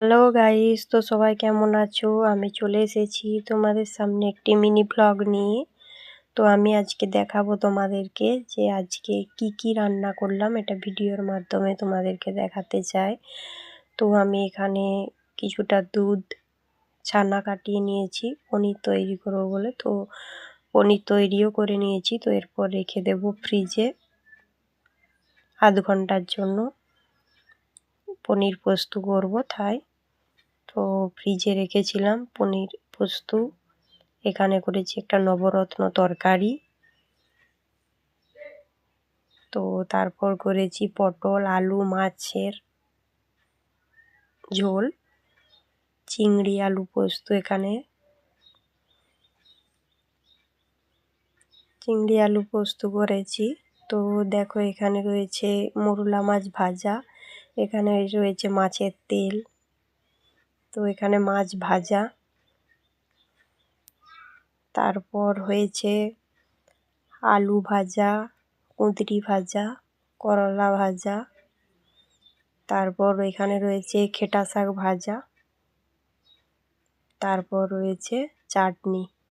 Hello guys, তো সবাই কেমন আছো? আমি চলে এসেছি তোমাদের সামনে একটি মিনি ব্লগ নিয়ে। তো আমি আজকে দেখাবো তোমাদেরকে যে আজকে কি রান্না করলাম, এটা ভিডিওর মাধ্যমে তোমাদেরকে দেখাতে চাই। তো আমি এখানে কিছুটা দুধ ছানা কাটিয়ে নিয়েছি পনির তৈরি করবো বলে। তো পনির তৈরিও করে নিয়েছি। তো এরপর রেখে দেবো ফ্রিজে আধ ঘন্টার জন্য। পনির পোস্ত করবো তাই। তো ফ্রিজে রেখেছিলাম পনির পোস্ত। এখানে করেছি একটা নবরত্ন তরকারি। তো তারপর করেছি পটল আলু মাছের ঝোল, চিংড়ি আলু পোস্ত। এখানে চিংড়ি আলু পোস্ত করেছি। তো দেখো এখানে রয়েছে মোরলা মাছ ভাজা, এখানে রয়েছে মাছের তেল, তো এখানে মাছ ভাজা, তারপর হয়েছে আলু ভাজা, কুঁদরি ভাজা, করলা ভাজা, তারপর এখানে রয়েছে খেটা শাক ভাজা, তারপর রয়েছে চাটনি।